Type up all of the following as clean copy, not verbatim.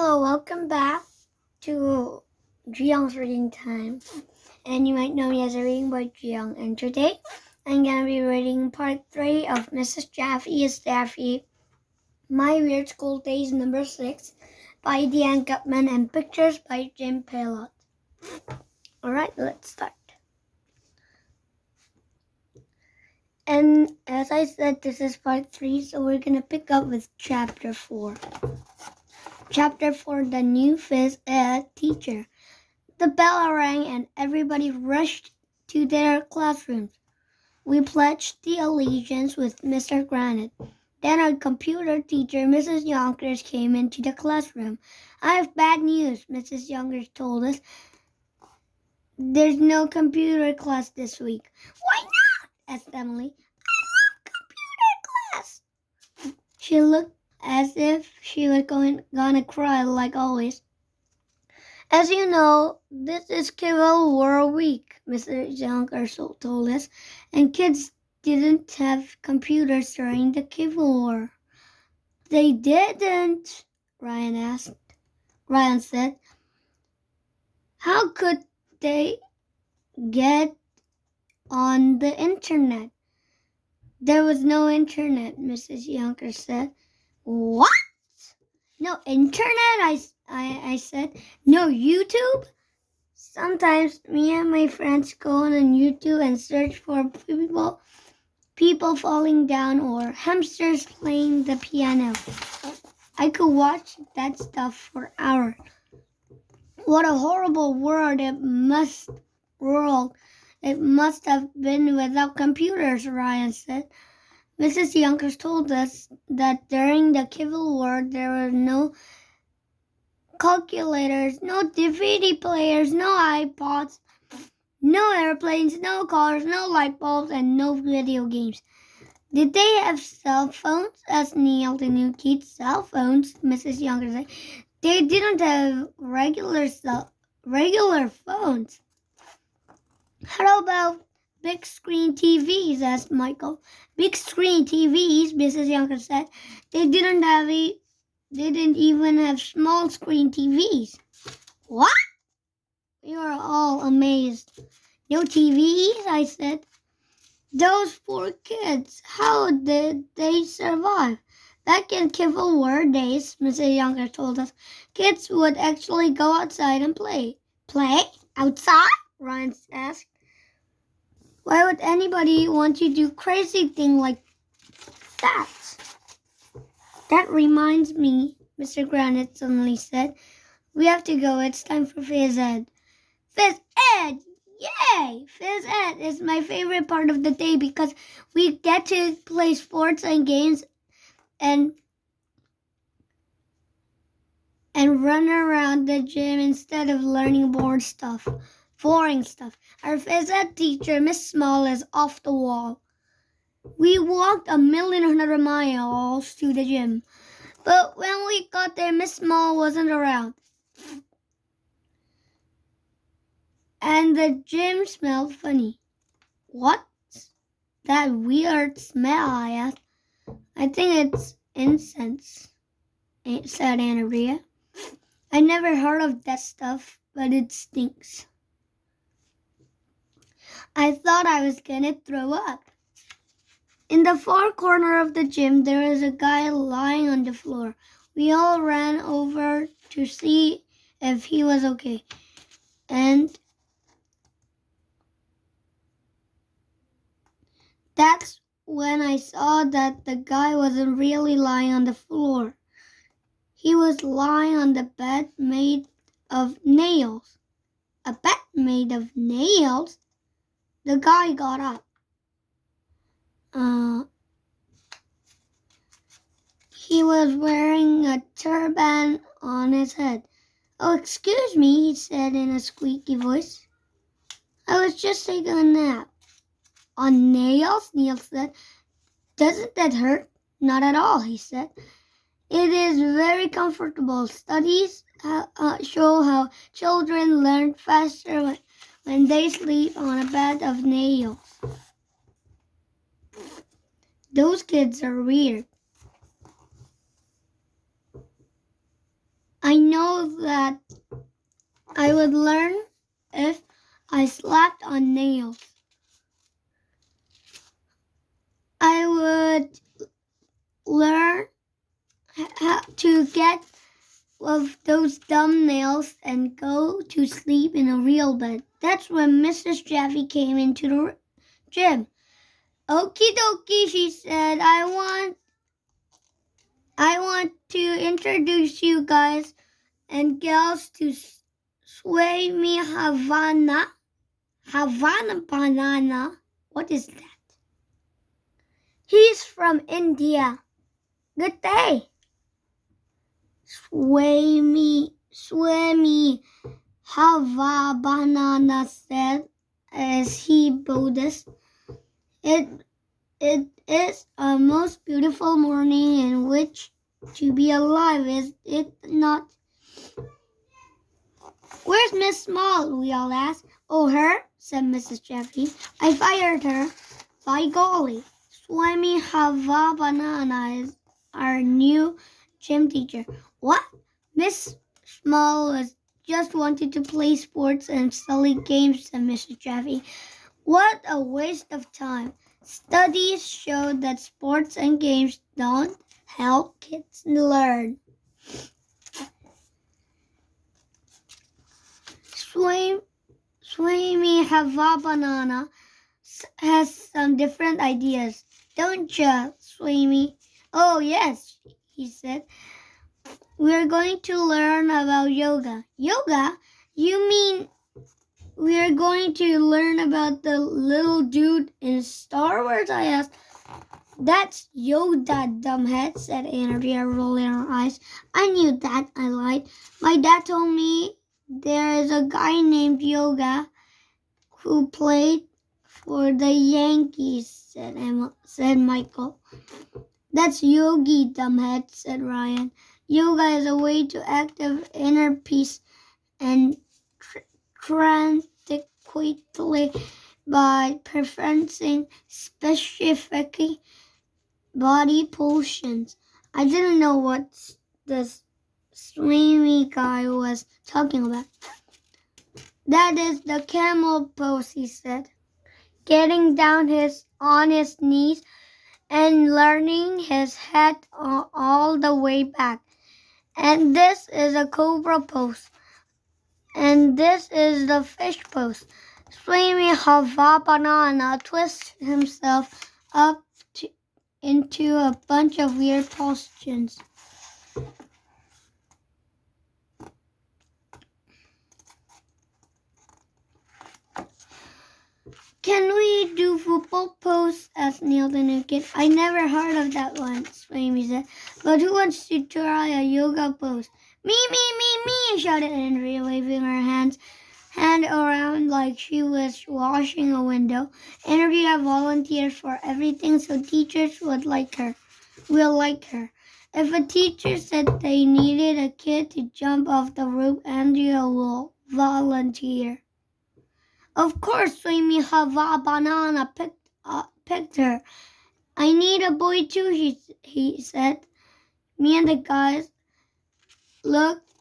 Hello, welcome back to Jiyoung's Reading Time. And you might know me as a reading boy, Jiyong. And today, I'm going to be reading part 3 of Mrs.Jafee's Daffy, My Weird School Days number 6 by Deanne Gutman and pictures by Jim Pelot. Alright, let's start. And as I said, this is part 3, so we're going to pick up with chapter 4. Chapter 4, The New Phys Ed Teacher. The bell rang and everybody rushed to their classrooms. We pledged the allegiance with Mr. Granite. Then our computer teacher, Mrs. Yonkers, came into the classroom. I have bad news, Mrs. Yonkers told us. There's no computer class this week. Why not? Asked Emily. I love computer class. She looked as if she was gonna cry like always. As you know, this is Civil War week, Mr. Yonkers told us, and kids didn't have computers during the Civil War. They didn't, Ryan said. How could they get on the internet? There was no internet, Mrs. Yonkers said. What? No internet, I said. No YouTube? Sometimes me and my friends go on YouTube and search for people falling down or hamsters playing the piano. I could watch that stuff for hours. What a horrible world it must have been without computers, Ryan said. Mrs. Yonkers told us that during the Civil War there were no calculators, no DVD players, no iPods, no airplanes, no cars, no light bulbs, and no video games. Did they have cell phones? Asked Neil, the new kid. Cell phones, Mrs. Yonkers said. They didn't have regular phones. How about big screen TVs? Asked Michael. Big screen TVs, Mrs. Yonkers said. They didn't even have small screen TVs. What? We were all amazed. No TVs, I said. Those poor kids, how did they survive? Back in Civil War days, Mrs. Yonkers told us, kids would actually go outside and play. Play? Outside? Ryan asked. Why would anybody want to do crazy thing like that? That reminds me, Mr. Granite suddenly said. We have to go. It's time for Phys Ed. Phys Ed! Yay! Phys Ed is my favorite part of the day because we get to play sports and games and run around the gym instead of learning boring stuff. Our Phys Ed teacher, Miss Small, is off the wall. We walked 1,100 miles to the gym. But when we got there, Miss Small wasn't around. And the gym smelled funny. What's that weird smell? I asked. I think it's incense, said Aunt Maria. I never heard of that stuff, but it stinks. I thought I was gonna throw up. In the far corner of the gym, there was a guy lying on the floor. We all ran over to see if he was okay. And that's when I saw that the guy wasn't really lying on the floor. He was lying on the bed made of nails. A bed made of nails? The guy got up. He was wearing a turban on his head. Oh, excuse me, he said in a squeaky voice. I was just taking a nap. On nails? Neil said. Doesn't that hurt? Not at all, he said. It is very comfortable. Studies show how children learn faster when they sleep on a bed of nails. Those kids are weird. I know know that I would learn if I slapped on nails. I would learn how to get of those dumb nails and go to sleep in a real bed. That's when Mrs. Jafee came into the gym. Okie dokie, she said, I want to introduce you guys and girls to Sway Me Havana Banana. What is that? He's from India. Good day. Sway me, Hava Banana said as he bowed us. It is a most beautiful morning in which to be alive, is it not? Where's Miss Small? We all asked. Oh, her, said Mrs. Jafee. I fired her. By golly, Swami Hava Banana is our new gym teacher. What? Miss Small was just wanted to play sports and silly games, said Mrs. Jafee. What a waste of time. Studies show that sports and games don't help kids learn. Swami Hava Banana has some different ideas. Don't you, Swami? Oh, yes, he said. We're going to learn about yoga. Yoga? You mean we're going to learn about the little dude in Star Wars? I asked. That's Yoda, dumbhead, said Andrea, rolling her eyes. I knew that, I lied. My dad told me there is a guy named Yoga who played for the Yankees, said Michael. That's Yogi, dumbhead, said Ryan. Yoga is a way to active inner peace and tranquility by preferencing specific body positions. I didn't know what this swimmy guy was talking about. That is the camel pose, he said, getting down on his knees and leaning his head all the way back. And this is a cobra pose. And this is the fish pose. Swami Hava Banana twists himself up into a bunch of weird postures. Can we do football pose? Asked Neil the new kid. I never heard of that one, Swami said. But who wants to try a yoga pose? Me, shouted Andrea, waving her hand around like she was washing a window. Andrea volunteered for everything so teachers will like her. If a teacher said they needed a kid to jump off the roof, Andrea will volunteer. Of course, Swami Hava Banana picked her. I need a boy too, he said. Me and the guys looked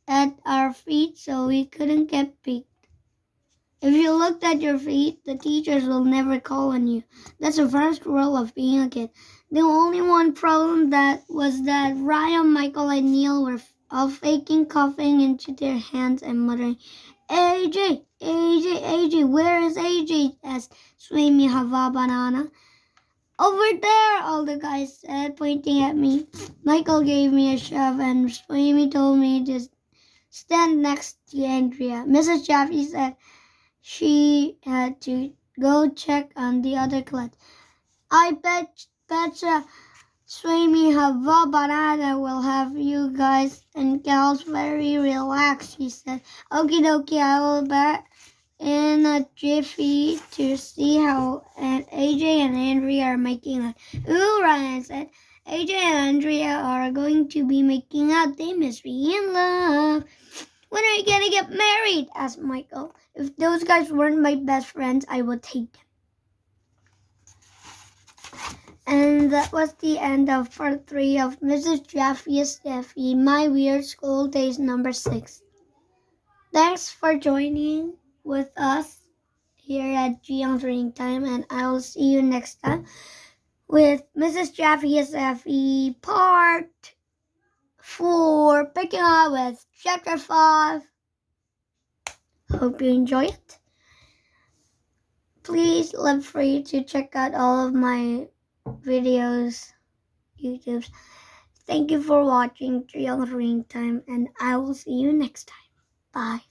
at our feet so we couldn't get picked. If you looked at your feet, the teachers will never call on you. That's the first rule of being a kid. The only one problem was that Ryan, Michael, and Neil were all faking coughing into their hands and muttering, AJ, where is AJ? Asked Swami Hava Banana. Over there, all the guys said, pointing at me. Michael gave me a shove and Swami told me to stand next to Andrea. Mrs. Jafee said she had to go check on the other class. I betcha Swami Hava Banana will have you guys and gals very relaxed, she said. Okie dokie, I will bet in a jiffy to see how AJ and Andrea are making out. Ooh, Ryan said. AJ and Andrea are going to be making out. They must be in love. When are you going to get married? Asked Michael. If those guys weren't my best friends, I would take them. And that was the end of part 3 of Mrs.Jafee, My Weird School Days number 6. Thanks for joining with us here at Gion's Reading Time, and I will see you next time with Mrs.Jafee part 4, picking up with chapter 5. Hope you enjoy it. Please feel free to check out all of my videos, YouTubes. Thank you for watching Gion's Reading Time, and I will see you next time. Bye.